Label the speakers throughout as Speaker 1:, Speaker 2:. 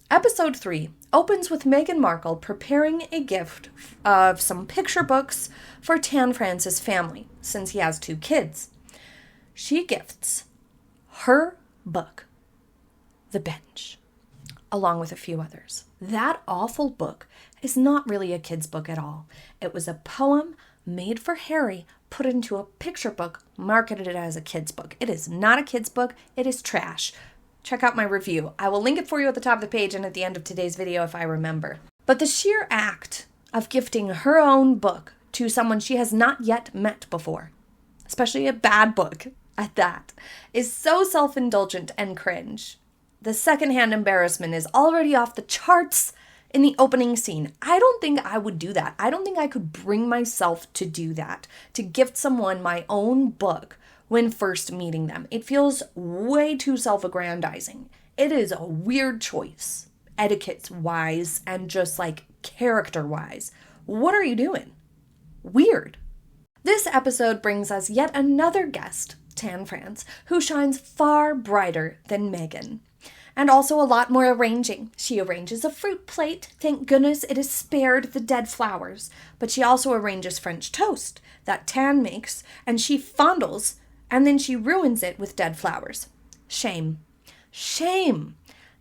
Speaker 1: Episode 3 opens with Meghan Markle preparing a gift of some picture books for Tan France's family, since he has 2 kids. She gifts her book, The Bench, along with a few others. That awful book is not really a kid's book at all. It was a poem made for Harry, put into a picture book, marketed as a kid's book. It is not a kid's book. It is trash. Check out my review. I will link it for you at the top of the page and at the end of today's video if I remember. But the sheer act of gifting her own book to someone she has not yet met before, especially a bad book at that, is so self-indulgent and cringe. The secondhand embarrassment is already off the charts in the opening scene. I don't think I would do that. I don't think I could bring myself to do that, to gift someone my own book when first meeting them. It feels way too self-aggrandizing. It is a weird choice, etiquette-wise and just like character-wise. What are you doing? Weird. This episode brings us yet another guest, Tan France, who shines far brighter than Meghan. And also a lot more arranging. She arranges a fruit plate. Thank goodness it is spared the dead flowers. But she also arranges French toast that Tan makes, and she fondles, and then she ruins it with dead flowers. Shame. Shame.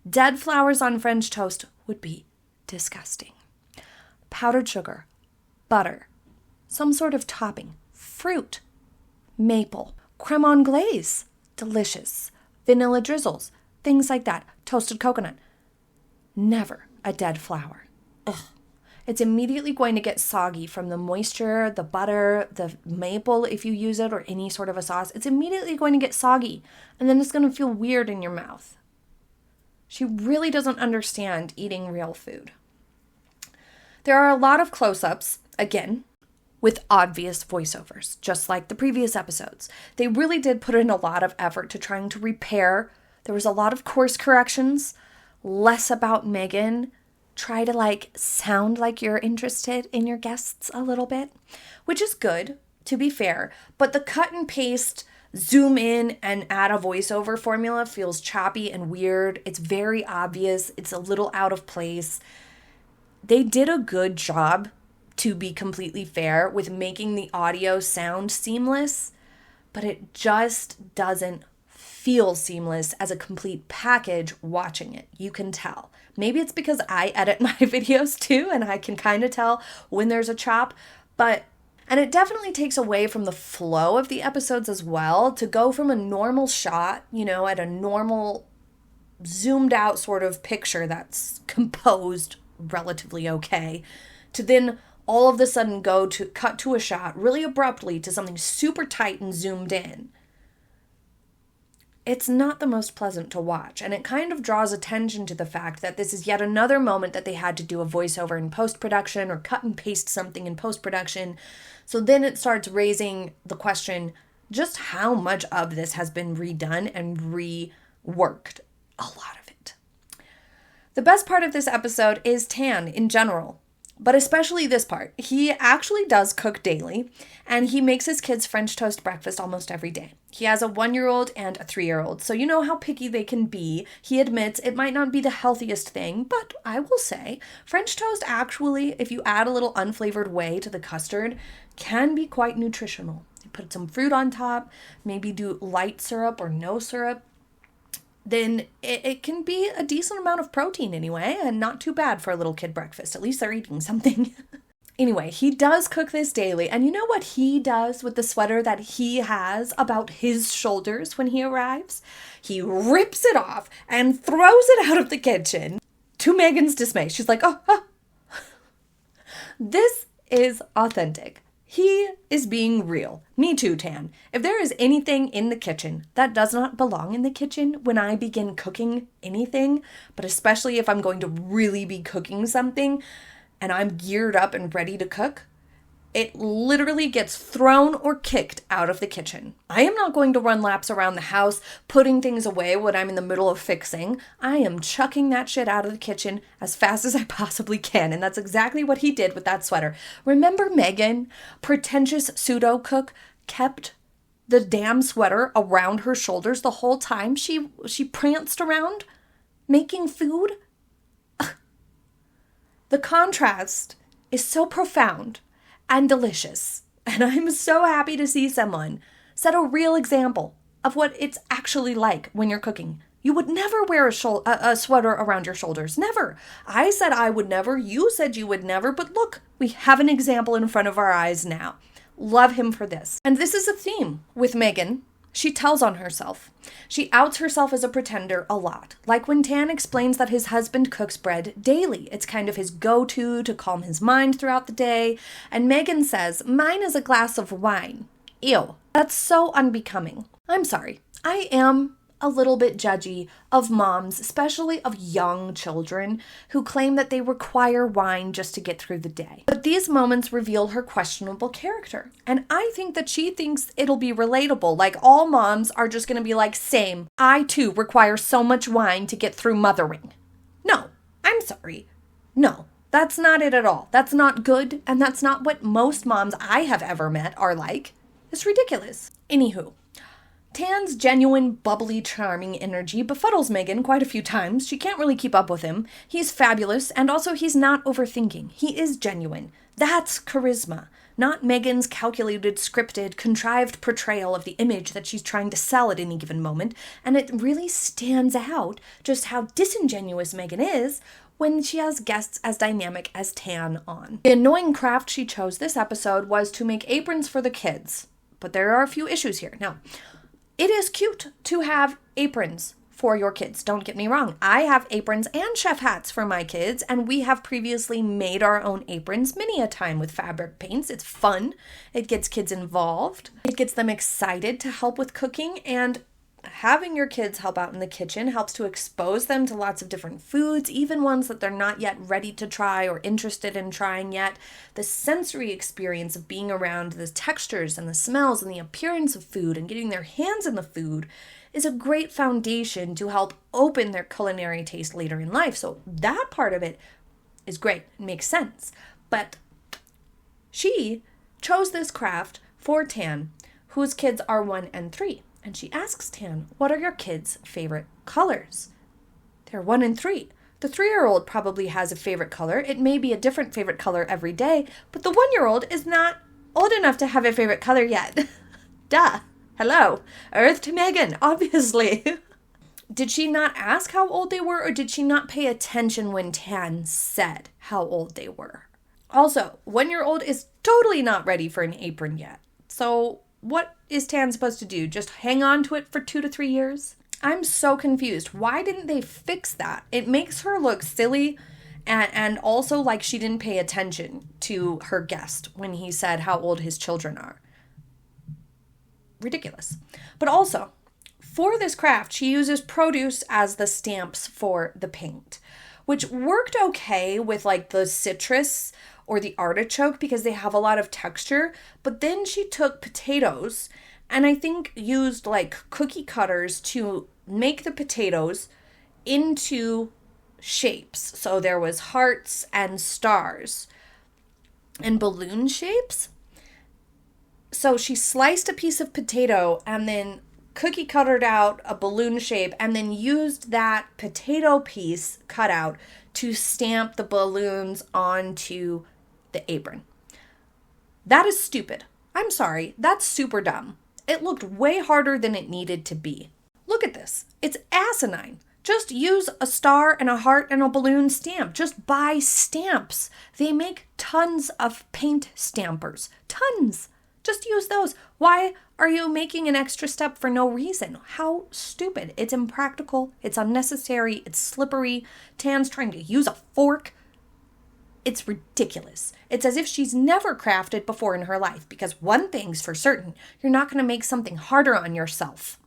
Speaker 1: Dead flowers on French toast would be disgusting. Powdered sugar, butter, some sort of topping, fruit, maple, creme anglaise, delicious, vanilla drizzles, things like that, toasted coconut. Never a dead flower. Ugh. It's immediately going to get soggy from the moisture, the butter, the maple, if you use it, or any sort of a sauce. It's immediately going to get soggy, and then it's going to feel weird in your mouth. She really doesn't understand eating real food. There are a lot of close-ups, again, with obvious voiceovers, just like the previous episodes. They really did put in a lot of effort to trying to repair. There was a lot of course corrections, less about Meghan. Try to sound like you're interested in your guests a little bit, which is good, to be fair. But the cut and paste, zoom in and add a voiceover formula feels choppy and weird. It's very obvious. It's a little out of place. They did a good job, to be completely fair, with making the audio sound seamless, but it just doesn't feel seamless as a complete package watching it. You can tell. Maybe it's because I edit my videos too, and I can kind of tell when there's a chop, and it definitely takes away from the flow of the episodes as well, to go from a normal shot, at a normal zoomed out sort of picture that's composed relatively okay, to then all of a sudden cut to a shot really abruptly to something super tight and zoomed in. It's not the most pleasant to watch, and it kind of draws attention to the fact that this is yet another moment that they had to do a voiceover in post-production or cut and paste something in post-production. So then it starts raising the question, just how much of this has been redone and reworked? A lot of it. The best part of this episode is Tan in general, but especially this part. He actually does cook daily, and he makes his kids French toast breakfast almost every day. He has a 1-year-old and a 3-year-old, so you know how picky they can be. He admits it might not be the healthiest thing, but I will say French toast actually, if you add a little unflavored whey to the custard, can be quite nutritional. You put some fruit on top, maybe do light syrup or no syrup, then it can be a decent amount of protein anyway, and not too bad for a little kid breakfast. At least they're eating something. Anyway, he does cook this daily, and you know what he does with the sweater that he has about his shoulders when he arrives? He rips it off and throws it out of the kitchen, to Meghan's dismay. She's like, oh. This is authentic. He is being real. Me too, Tan. If there is anything in the kitchen that does not belong in the kitchen when I begin cooking anything, but especially if I'm going to really be cooking something and I'm geared up and ready to cook, it literally gets thrown or kicked out of the kitchen. I am not going to run laps around the house putting things away when I'm in the middle of fixing. I am chucking that shit out of the kitchen as fast as I possibly can, and that's exactly what he did with that sweater. Remember Meghan, pretentious pseudo-cook, kept the damn sweater around her shoulders the whole time she pranced around making food? The contrast is so profound and delicious. And I'm so happy to see someone set a real example of what it's actually like when you're cooking. You would never wear a sweater around your shoulders. Never. I said I would never. You said you would never. But look, we have an example in front of our eyes now. Love him for this. And this is a theme with Meghan. She tells on herself. She outs herself as a pretender a lot. Like when Tan explains that his husband cooks bread daily. It's kind of his go-to to calm his mind throughout the day. And Meghan says, mine is a glass of wine. Ew. That's so unbecoming. I'm sorry. I am a little bit judgy of moms, especially of young children, who claim that they require wine just to get through the day. But these moments reveal her questionable character. And I think that she thinks it'll be relatable. Like all moms are just going to be like, same, I too require so much wine to get through mothering. No, I'm sorry. No, that's not it at all. That's not good. And that's not what most moms I have ever met are like. It's ridiculous. Anywho. Tan's genuine, bubbly, charming energy befuddles Meghan quite a few times. She can't really keep up with him. He's fabulous, and also he's not overthinking. He is genuine. That's charisma, not Meghan's calculated, scripted, contrived portrayal of the image that she's trying to sell at any given moment, and it really stands out just how disingenuous Meghan is when she has guests as dynamic as Tan on. The annoying craft she chose this episode was to make aprons for the kids, but there are a few issues here. Now, it is cute to have aprons for your kids. Don't get me wrong. I have aprons and chef hats for my kids, and we have previously made our own aprons many a time with fabric paints. It's fun. It gets kids involved. It gets them excited to help with cooking, and having your kids help out in the kitchen helps to expose them to lots of different foods, even ones that they're not yet ready to try or interested in trying yet. The sensory experience of being around the textures and the smells and the appearance of food and getting their hands in the food is a great foundation to help open their culinary taste later in life. So that part of it is great. It makes sense. But she chose this craft for Tan, whose kids are 1 and 3. And she asks Tan, what are your kids' favorite colors? They're 1 and 3. The 3-year-old probably has a favorite color. It may be a different favorite color every day, but the 1-year-old is not old enough to have a favorite color yet. Duh. Hello. Earth to Meghan, obviously. Did she not ask how old they were, or did she not pay attention when Tan said how old they were? Also, 1-year-old is totally not ready for an apron yet. So what is Tan supposed to do? Just hang on to it for 2 to 3 years? I'm so confused. Why didn't they fix that? It makes her look silly and also like she didn't pay attention to her guest when he said how old his children are. Ridiculous. But also, for this craft, she uses produce as the stamps for the paint, which worked okay with like the citrus or the artichoke because they have a lot of texture. But then she took potatoes and I think used like cookie cutters to make the potatoes into shapes. So there was hearts and stars and balloon shapes. So she sliced a piece of potato and then cookie cuttered out a balloon shape and then used that potato piece cut out to stamp the balloons onto the apron. That is stupid. I'm sorry. That's super dumb. It looked way harder than it needed to be. Look at this. It's asinine. Just use a star and a heart and a balloon stamp. Just buy stamps. They make tons of paint stampers. Tons. Just use those. Why are you making an extra step for no reason? How stupid. It's impractical. It's unnecessary. It's slippery. Tan's trying to use a fork. It's ridiculous. It's as if she's never crafted before in her life, because one thing's for certain, you're not going to make something harder on yourself.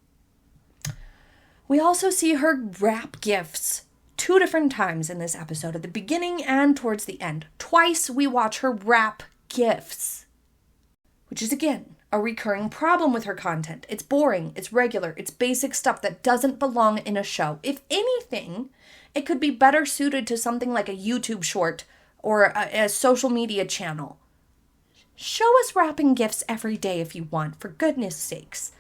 Speaker 1: We also see her wrap gifts 2 different times in this episode, at the beginning and towards the end. Twice we watch her wrap gifts, which is, again, a recurring problem with her content. It's boring, it's regular, it's basic stuff that doesn't belong in a show. If anything, it could be better suited to something like a YouTube short or a social media channel. Show us wrapping gifts every day if you want, for goodness sakes.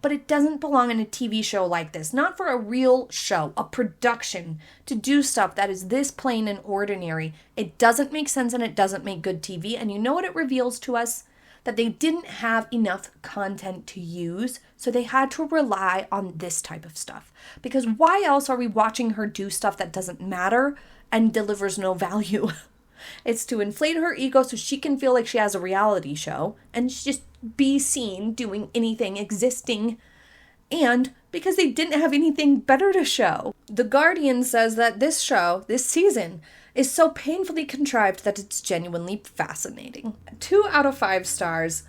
Speaker 1: but it doesn't belong in a TV show like this. Not for a real show, a production, to do stuff that is this plain and ordinary. It doesn't make sense and it doesn't make good TV. And you know what it reveals to us? That they didn't have enough content to use, so they had to rely on this type of stuff. Because why else are we watching her do stuff that doesn't matter and delivers no value? It's to inflate her ego so she can feel like she has a reality show and just be seen doing anything existing, and because they didn't have anything better to show. The Guardian says that this show, this season, is so painfully contrived that it's genuinely fascinating. 2 out of 5 stars.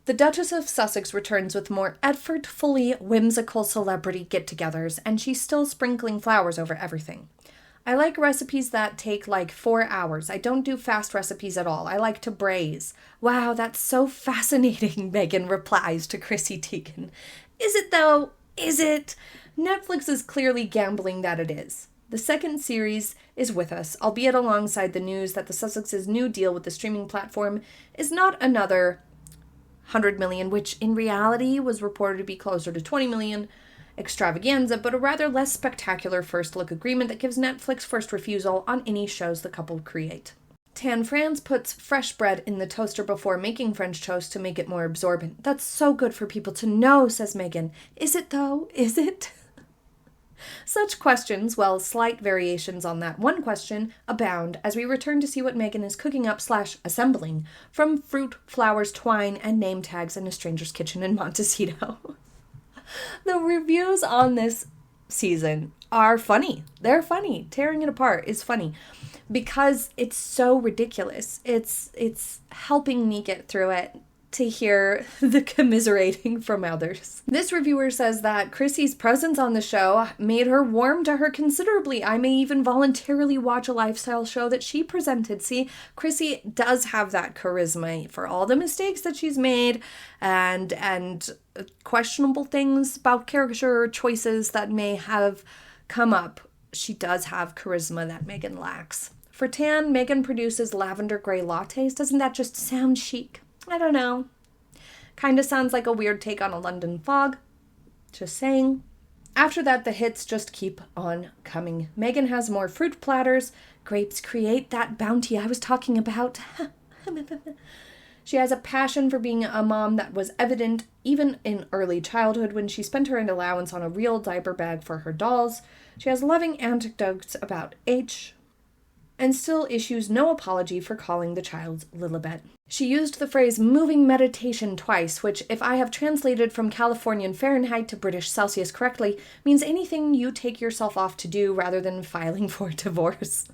Speaker 1: The Duchess of Sussex returns with more effortfully whimsical celebrity get-togethers, and she's still sprinkling flowers over everything. I like recipes that take like 4 hours. I don't do fast recipes at all. I like to braise. Wow, that's so fascinating, Meghan replies to Chrissy Teigen. Is it though? Is it? Netflix is clearly gambling that it is. The second series is with us, albeit alongside the news that the Sussex's new deal with the streaming platform is not another 100 million, which in reality was reported to be closer to 20 million extravaganza, but a rather less spectacular first look agreement that gives Netflix first refusal on any shows the couple create. Tan France puts fresh bread in the toaster before making French toast to make it more absorbent. That's so good for people to know, says Meghan. Is it though? Is it? Such questions, well, slight variations on that one question, abound as we return to see what Meghan is cooking up / assembling from fruit, flowers, twine, and name tags in a stranger's kitchen in Montecito. The reviews on this season are funny. They're funny. Tearing it apart is funny because it's so ridiculous. It's helping me get through it to hear the commiserating from others. This reviewer says that Chrissy's presence on the show made her warm to her considerably. I may even voluntarily watch a lifestyle show that she presented. See, Chrissy does have that charisma for all the mistakes that she's made and questionable things about character choices that may have come up. She does have charisma that Meghan lacks. For Tan, Meghan produces lavender gray lattes. Doesn't that just sound chic? I don't know. Kind of sounds like a weird take on a London fog. Just saying. After that, the hits just keep on coming. Meghan has more fruit platters. Grapes create that bounty I was talking about. She has a passion for being a mom that was evident even in early childhood when she spent her allowance on a real diaper bag for her dolls. She has loving anecdotes about H, and still issues no apology for calling the child Lilibet. She used the phrase moving meditation twice, which, if I have translated from Californian Fahrenheit to British Celsius correctly, means anything you take yourself off to do rather than filing for divorce.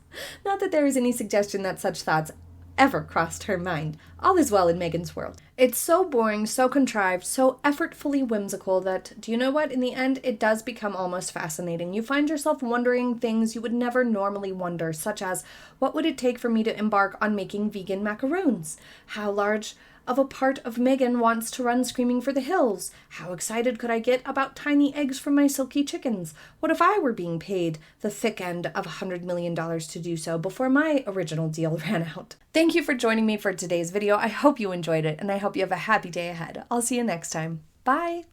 Speaker 1: Not that there is any suggestion that such thoughts ever crossed her mind. All is well in Meghan's world. It's so boring, so contrived, so effortfully whimsical that, do you know what? In the end, it does become almost fascinating. You find yourself wondering things you would never normally wonder, such as, what would it take for me to embark on making vegan macaroons? How large of a part of Meghan wants to run screaming for the hills? How excited could I get about tiny eggs from my silky chickens? What if I were being paid the thick end of $100 million to do so before my original deal ran out? Thank you for joining me for today's video. I hope you enjoyed it, and I hope you have a happy day ahead. I'll see you next time. Bye!